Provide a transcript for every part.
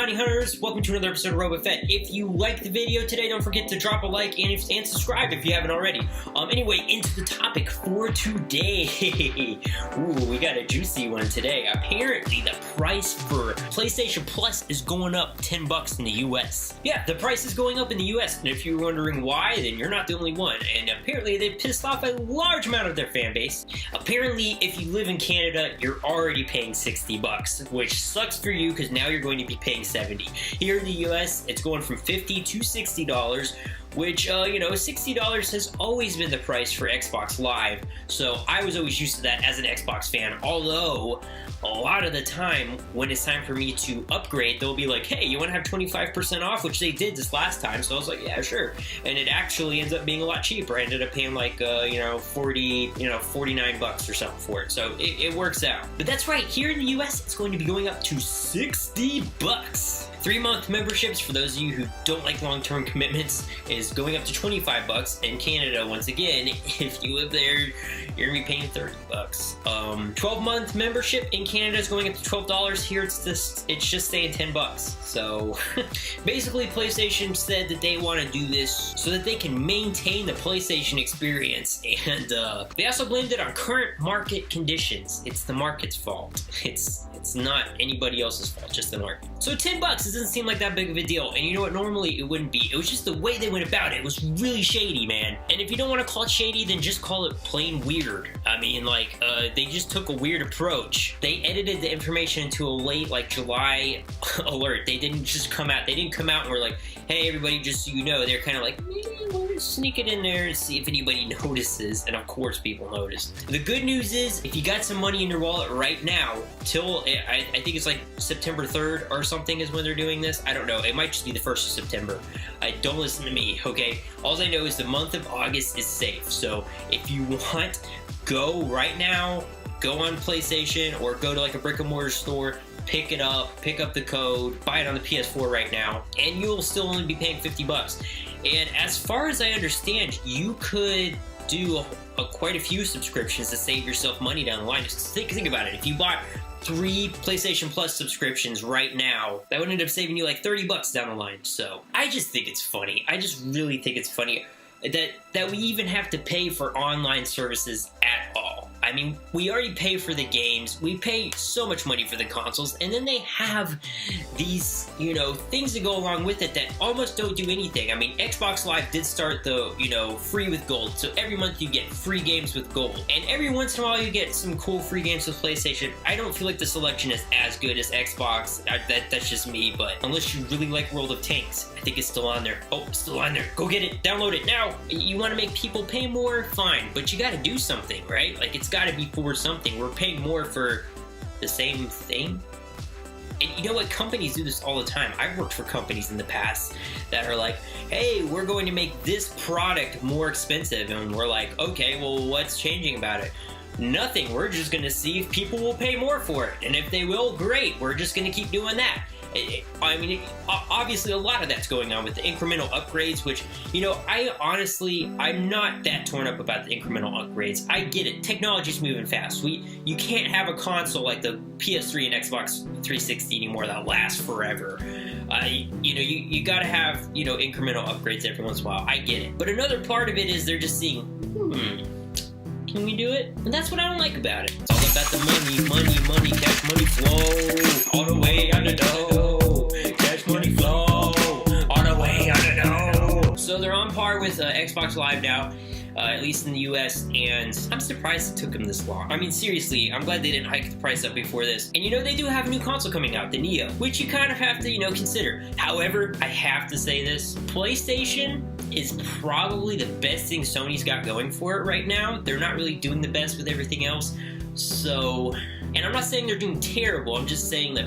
bounty hunters, welcome to another episode of RobaFett. If you liked the video today, don't forget to drop a like and subscribe if you haven't already. Anyway, into the topic for today. Ooh, we got a juicy one today. Apparently, the price for PlayStation Plus is going up $10 in the US. Yeah, the price is going up in the US, and if you're wondering why, then you're not the only one. And apparently, they pissed off a large amount of their fan base. Apparently, if you live in Canada, you're already paying $60, which sucks for you because now you're going to be paying $70. Here in the US, it's going from $50 to $60, which, $60 has always been the price for Xbox Live, so I was always used to that as an Xbox fan, although a lot of the time, when it's time for me to upgrade, they'll be like, hey, you want to have 25% off, which they did this last time, so I was like, yeah, sure, and it actually ends up being a lot cheaper. I ended up paying like, $49 or something for it, so it works out. But that's right, here in the US, it's going to be going up to $60. 3-month memberships, for those of you who don't like long-term commitments, is going up to $25. In Canada, once again, if you live there, you're gonna be paying $30. 12-month membership in Canada is going up to $12. Here, it's just staying $10. So basically, PlayStation said that they want to do this so that they can maintain the PlayStation experience, and they also blamed it on current market conditions. It's the market's fault. It's not anybody else's fault, just the market. So $10 doesn't seem like that big of a deal, and you know what? Normally it wouldn't be. It was just the way they went about it. It was really shady, man. And if you don't want to call it shady, then just call it plain weird. I mean, like, they just took a weird approach. They edited the information into a late, like, July alert. They didn't just come out. They didn't come out and were like, hey, everybody, just so you know. They're kind of like, we'll sneak it in there and see if anybody notices. And of course, people noticed. The good news is, if you got some money in your wallet right now, till I think it's like September 3rd or something is when they're doing this. I don't know. It might just be the 1st of September. Don't listen to me, okay? All I know is the month of August is safe. So if you want, go right now, go on PlayStation or go to like a brick and mortar store, pick it up, pick up the code, buy it on the PS4 right now, and you'll still only be paying $50. And as far as I understand, you could do quite a few subscriptions to save yourself money down the line. Just think about it. If you bought 3 PlayStation Plus subscriptions right now, that would end up saving you like $30 down the line. So I just think it's funny. I just really think it's funny that we even have to pay for online services at all. I mean, we already pay for the games, we pay so much money for the consoles, and then they have these, things that go along with it that almost don't do anything. I mean, Xbox Live did start the, free with gold, so every month you get free games with gold, and every once in a while you get some cool free games with PlayStation. I don't feel like the selection is as good as Xbox, that's just me, but unless you really like World of Tanks, I think it's still on there. Oh, it's still on there. Go get it, download it now. You want to make people pay more? Fine, but you gotta do something, right? Like, it's gotta be for something. We're paying more for the same thing. And you know what? Companies do this all the time. I've worked for companies in the past that are like, hey, we're going to make this product more expensive. And we're like, okay, well, what's changing about it? Nothing. We're just going to see if people will pay more for it. And if they will, great. We're just going to keep doing that. Obviously a lot of that's going on with the incremental upgrades, which, I'm not that torn up about the incremental upgrades. I get it. Technology's moving fast. You can't have a console like the PS3 and Xbox 360 anymore that lasts forever. You gotta have, incremental upgrades every once in a while. I get it. But another part of it is they're just seeing, can we do it? And that's what I don't like about it. It's all about the money, cash money flow, all the way on the dough, cash money flow, all the way on the dough. So they're on par with Xbox Live now, at least in the US, and I'm surprised it took them this long. I mean, seriously, I'm glad they didn't hike the price up before this. And they do have a new console coming out, the Neo, which you kind of have to, consider. However, I have to say this, PlayStation is probably the best thing Sony's got going for it right now. They're not really doing the best with everything else. So, and I'm not saying they're doing terrible, I'm just saying that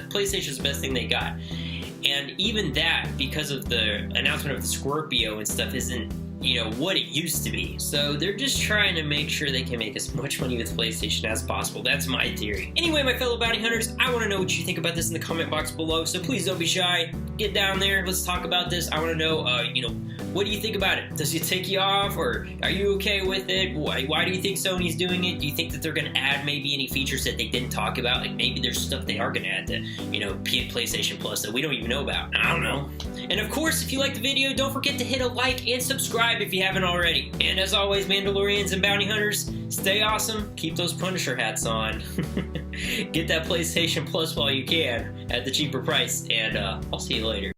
PlayStation's the best thing they got. And even that, because of the announcement of the Scorpio and stuff, isn't you know, what it used to be. So they're just trying to make sure they can make as much money with PlayStation as possible. That's my theory. Anyway, my fellow bounty hunters, I want to know what you think about this in the comment box below. So please don't be shy. Get down there. Let's talk about this. I want to know, you know, what do you think about it? Does it take you off, or are you okay with it? Why do you think Sony's doing it? Do you think that they're going to add maybe any features that they didn't talk about? Like maybe there's stuff they are going to add to, you know, PlayStation Plus that we don't even know about. I don't know. And of course, if you liked the video, don't forget to hit a like and subscribe if you haven't already. And as always, Mandalorians and bounty hunters, stay awesome. Keep those Punisher hats on. Get that PlayStation Plus while you can at the cheaper price. And I'll see you later.